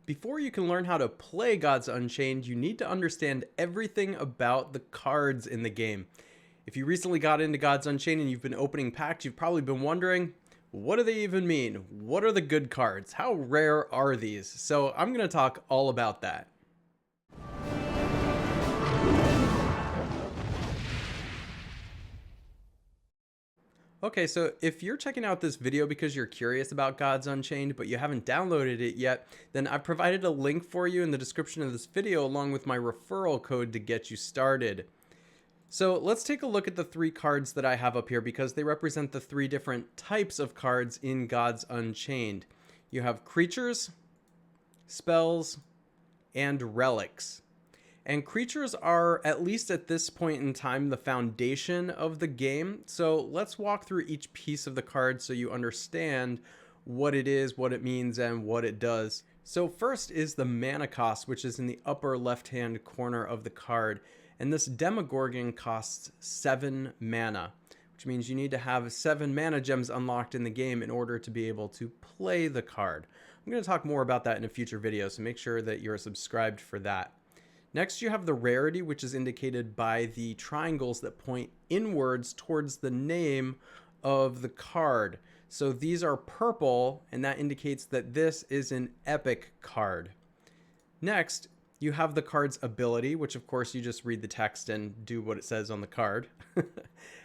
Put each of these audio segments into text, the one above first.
Before you can learn how to play Gods Unchained, you need to understand everything about the cards in the game. If you recently got into Gods Unchained and you've been opening packs, you've probably been wondering, what do they even mean? What are the good cards? How rare are these? So I'm going to talk all about that. Okay, so if you're checking out this video because you're curious about Gods Unchained, but you haven't downloaded it yet, then I've provided a link for you in the description of this video along with my referral code to get you started. So let's take a look at the three cards that I have up here because they represent the three different types of cards in Gods Unchained. You have creatures, spells, and relics. And creatures are, at least at this point in time, the foundation of the game. So let's walk through each piece of the card so you understand what it is, what it means, and what it does. So first is the mana cost, which is in the upper left-hand corner of the card. And this Demogorgon costs 7 mana, which means you need to have 7 mana gems unlocked in the game in order to be able to play the card. I'm going to talk more about that in a future video, so make sure that you're subscribed for that. Next, you have the rarity, which is indicated by the triangles that point inwards towards the name of the card. So these are purple, and that indicates that this is an epic card. Next, you have the card's ability, which of course you just read the text and do what it says on the card.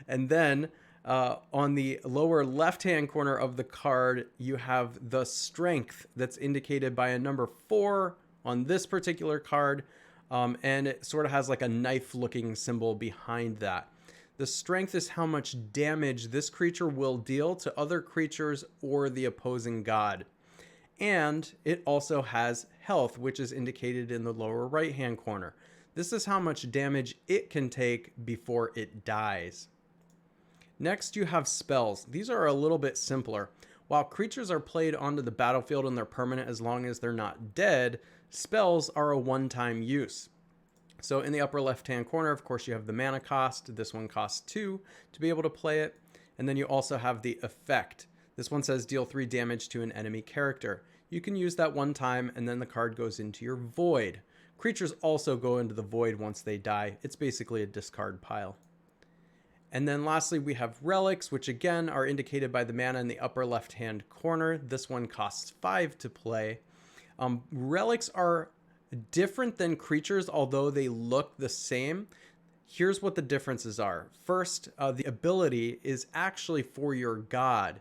And then on the lower left-hand corner of the card, you have the strength that's indicated by a number 4 on this particular card. And it sort of has like a knife looking symbol behind that. The strength is how much damage this creature will deal to other creatures or the opposing god. And it also has health, which is indicated in the lower right hand corner. This is how much damage it can take before it dies. Next, you have spells. These are a little bit simpler. While creatures are played onto the battlefield and they're permanent as long as they're not dead, spells are a one-time use. So in the upper left-hand corner, of course, you have the mana cost. This one costs 2 to be able to play it. And then you also have the effect. This one says deal 3 damage to an enemy character. You can use that one time and then the card goes into your void. Creatures also go into the void once they die. It's basically a discard pile. And then lastly, we have relics, which again are indicated by the mana in the upper left-hand corner. This one costs 5 to play. Relics are different than creatures, although they look the same. Here's what the differences are. First, the ability is actually for your god.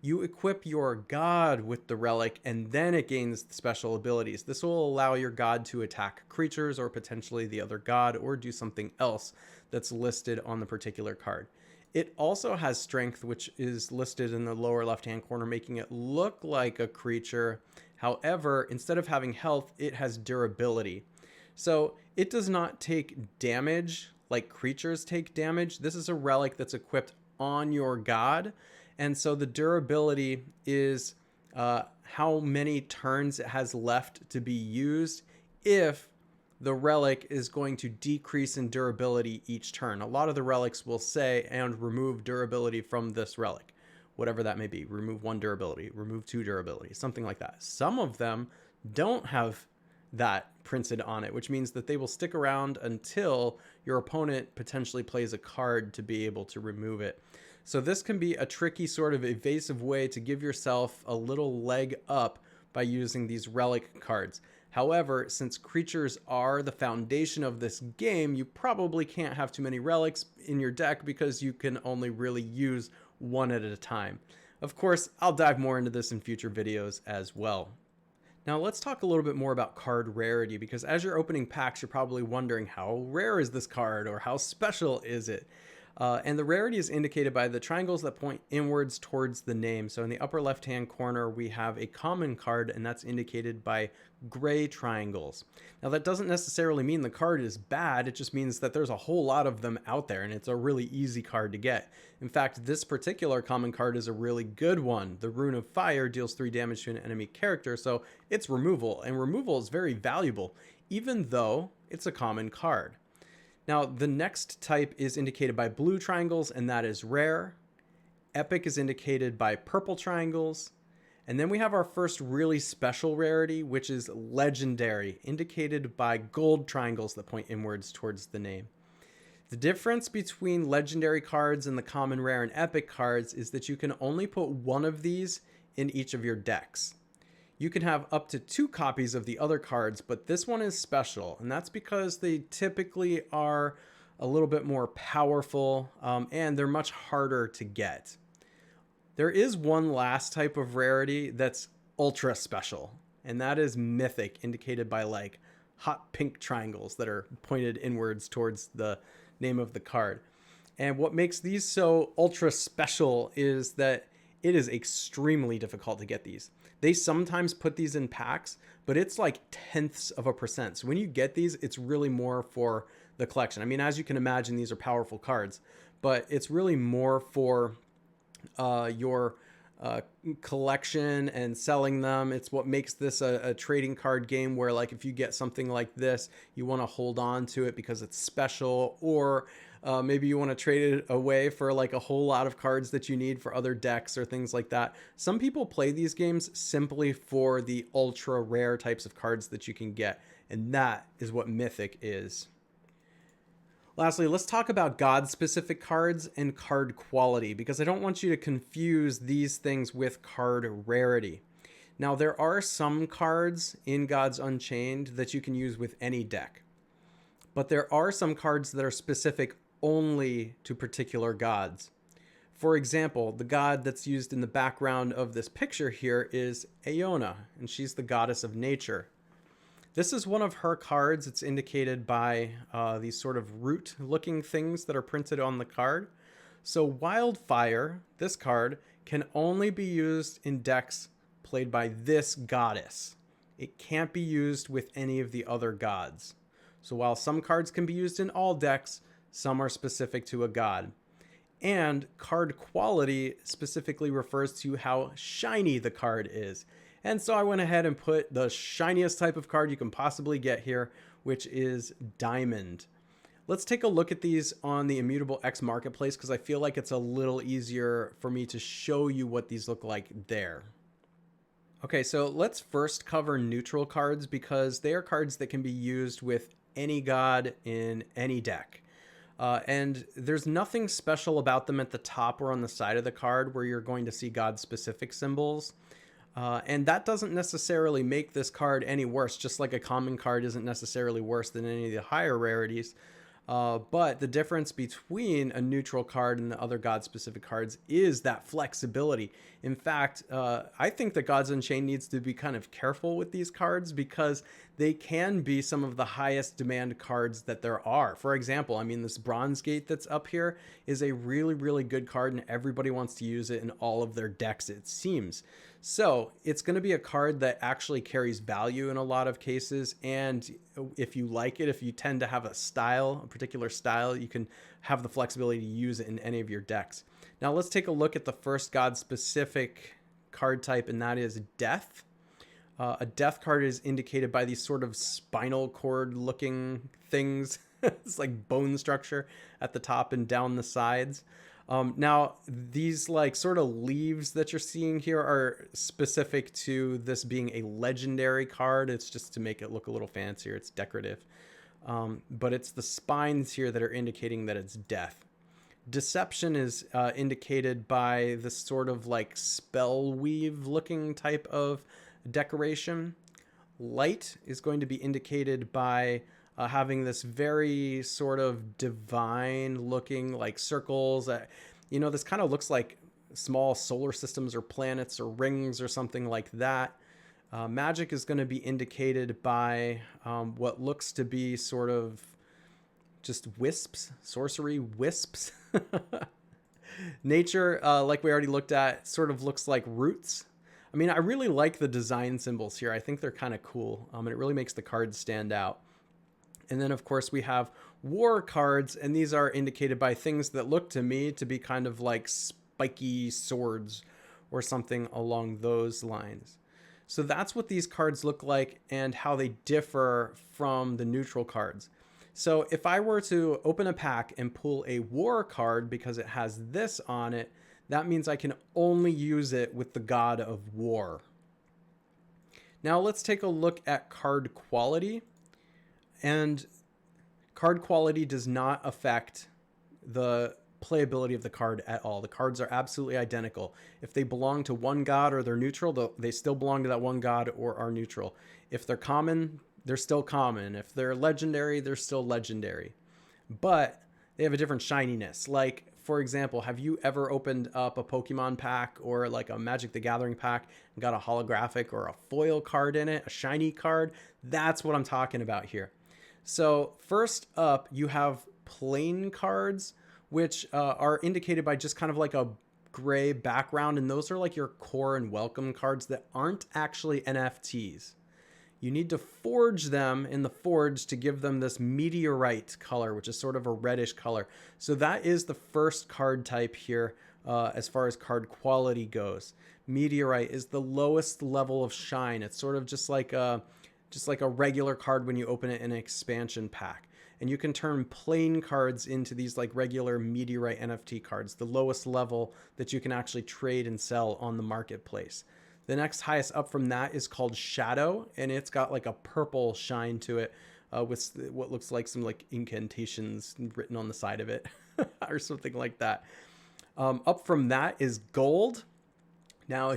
You equip your god with the relic and then it gains special abilities. This will allow your god to attack creatures or potentially the other god or do something else that's listed on the particular card. It also has strength, which is listed in the lower left-hand corner, making it look like a creature. However, instead of having health, it has durability. So it does not take damage like creatures take damage. This is a relic that's equipped on your god. And so the durability is how many turns it has left to be used if the relic is going to decrease in durability each turn. A lot of the relics will say, and remove durability from this relic, whatever that may be. Remove 1 durability, remove 2 durability, something like that. Some of them don't have that printed on it, which means that they will stick around until your opponent potentially plays a card to be able to remove it. So this can be a tricky sort of evasive way to give yourself a little leg up by using these relic cards. However, since creatures are the foundation of this game, you probably can't have too many relics in your deck because you can only really use 1 at a time. Of course, I'll dive more into this in future videos as well. Now let's talk a little bit more about card rarity, because as you're opening packs, you're probably wondering how rare is this card or how special is it? And the rarity is indicated by the triangles that point inwards towards the name. So in the upper left-hand corner, we have a common card, and that's indicated by gray triangles. Now that doesn't necessarily mean the card is bad. It just means that there's a whole lot of them out there, and it's a really easy card to get. In fact, this particular common card is a really good one. The Rune of Fire deals 3 damage to an enemy character, so it's removal, and removal is very valuable, even though it's a common card. Now, the next type is indicated by blue triangles, and that is rare. Epic is indicated by purple triangles. And then we have our first really special rarity, which is legendary, indicated by gold triangles that point inwards towards the name. The difference between legendary cards and the common, rare, and epic cards is that you can only put one of these in each of your decks. You can have up to 2 copies of the other cards, but this one is special, and that's because they typically are a little bit more powerful, and they're much harder to get. There is one last type of rarity that's ultra special, and that is mythic, indicated by like hot pink triangles that are pointed inwards towards the name of the card. And what makes these so ultra special is that it is extremely difficult to get these. They sometimes put these in packs, but it's like tenths of a percent. So when you get these, it's really more for the collection. I mean, as you can imagine, these are powerful cards, but it's really more for your collection and selling them. It's what makes this a trading card game where, like, if you get something like this, you want to hold on to it because it's special, or maybe you want to trade it away for like a whole lot of cards that you need for other decks or things like that. Some people play these games simply for the ultra rare types of cards that you can get, and that is what Mythic is. Lastly, let's talk about God-specific cards and card quality, because I don't want you to confuse these things with card rarity. Now, there are some cards in Gods Unchained that you can use with any deck, but there are some cards that are specific only to particular gods. For example, the god that's used in the background of this picture here is Aeona, and she's the goddess of nature. This is one of her cards. It's indicated by these sort of root-looking things that are printed on the card. So Wildfire, this card, can only be used in decks played by this goddess. It can't be used with any of the other gods. So while some cards can be used in all decks, some are specific to a god. And card quality specifically refers to how shiny the card is. And so I went ahead and put the shiniest type of card you can possibly get here, which is Diamond. Let's take a look at these on the MWsGQpTxTr marketplace, because I feel like it's a little easier for me to show you what these look like there. Okay, so let's first cover neutral cards, because they are cards that can be used with any god in any deck. And there's nothing special about them at the top or on the side of the card where you're going to see god-specific symbols. And that doesn't necessarily make this card any worse, just like a common card isn't necessarily worse than any of the higher rarities. But the difference between a neutral card and the other god-specific cards is that flexibility. In fact, I think that Gods Unchained needs to be kind of careful with these cards, because they can be some of the highest demand cards that there are. For example, I mean, this Bronze Gate that's up here is a really, really good card, and everybody wants to use it in all of their decks, it seems. So it's going to be a card that actually carries value in a lot of cases. And if you like it, if you tend to have a style, a particular style, you can have the flexibility to use it in any of your decks. Now let's take a look at the first god-specific card type, and that is Death. A Death card is indicated by these sort of spinal cord looking things. It's like bone structure at the top and down the sides. Now, these like sort of leaves that you're seeing here are specific to this being a legendary card. It's just to make it look a little fancier. It's decorative. But it's the spines here that are indicating that it's Death. Deception is indicated by this sort of like spell weave looking type of decoration. Light is going to be indicated by having this very sort of divine looking like circles. You know, this kind of looks like small solar systems or planets or rings or something like that. Magic is going to be indicated by what looks to be sort of just wisps, sorcery wisps. Nature, like we already looked at, sort of looks like roots. I mean, I really like the design symbols here. I think they're kind of cool, and it really makes the cards stand out. And then, of course, we have war cards, and these are indicated by things that look to me to be kind of like spiky swords or something along those lines. So that's what these cards look like and how they differ from the neutral cards. So if I were to open a pack and pull a war card because it has this on it, that means I can only use it with the God of War. Now let's take a look at card quality. And card quality does not affect the playability of the card at all. The cards are absolutely identical. If they belong to one god or they're neutral, they still belong to that one god or are neutral. If they're common, they're still common. If they're legendary, they're still legendary. But they have a different shininess. Like, for example, have you ever opened up a Pokemon pack or like a Magic the Gathering pack and got a holographic or a foil card in it, a shiny card? That's what I'm talking about here. So first up, you have plain cards, which are indicated by just kind of like a gray background. And those are like your core and welcome cards that aren't actually NFTs. You need to forge them in the forge to give them this meteorite color, which is sort of a reddish color. So that is the first card type here as far as card quality goes. Meteorite is the lowest level of shine. It's sort of just like a regular card when you open it in an expansion pack. And you can turn plain cards into these like regular meteorite NFT cards, the lowest level that you can actually trade and sell on the marketplace. The next highest up from that is called Shadow, and it's got like a purple shine to it with what looks like some like incantations written on the side of it or something like that. Up from that is Gold. Now,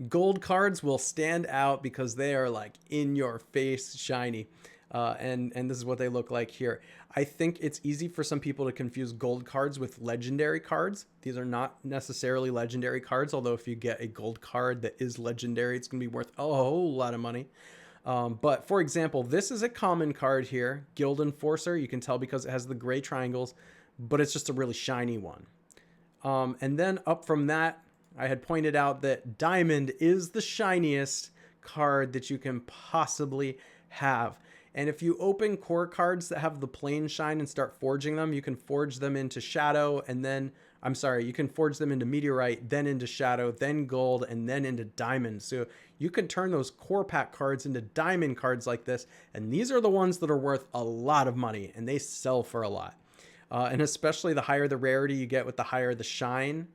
gold cards will stand out because they are like in your face shiny. And this is what they look like here. I think it's easy for some people to confuse gold cards with legendary cards. These are not necessarily legendary cards, although if you get a gold card that is legendary, it's going to be worth a whole lot of money. But for example, this is a common card here, Guild Enforcer. You can tell because it has the gray triangles, but it's just a really shiny one. And then up from that, I had pointed out that Diamond is the shiniest card that you can possibly have. And if you open core cards that have the plain shine and start forging them, you can forge them into Shadow and then, you can forge them into Meteorite, then into Shadow, then Gold, and then into Diamond. So you can turn those core pack cards into Diamond cards like this. And these are the ones that are worth a lot of money and they sell for a lot. And especially the higher the rarity you get with the higher the shine,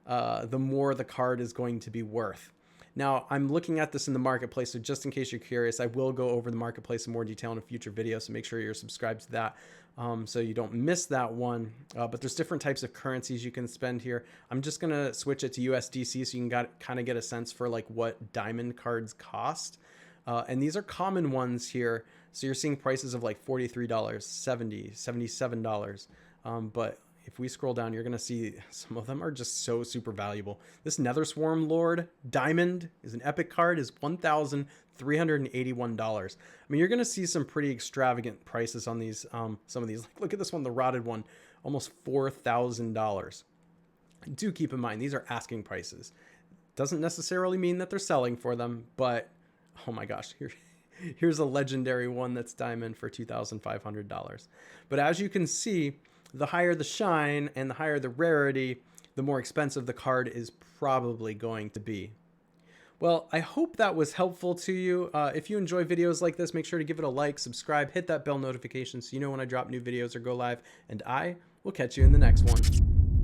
the more the card is going to be worth. Now, I'm looking at this in the marketplace, so just in case you're curious, I will go over the marketplace in more detail in a future video, so make sure you're subscribed to that so you don't miss that one. But there's different types of currencies you can spend here. I'm just going to switch it to USDC so you can kind of get a sense for like what diamond cards cost. And these are common ones here, so you're seeing prices of like $43, $70, $77. But if we scroll down, you're going to see some of them are just so super valuable. This Nether Swarm Lord Diamond is an epic card, is $1,381. I mean, you're going to see some pretty extravagant prices on these. Some of these, like, look at this one, the rotted one, almost $4,000. Do keep in mind, these are asking prices. Doesn't necessarily mean that they're selling for them, but oh my gosh, here's a legendary one that's diamond for $2,500. But as you can see, the higher the shine and the higher the rarity, the more expensive the card is probably going to be. Well, I hope that was helpful to you. If you enjoy videos like this, make sure to give it a like, subscribe, hit that bell notification so you know when I drop new videos or go live, and I will catch you in the next one.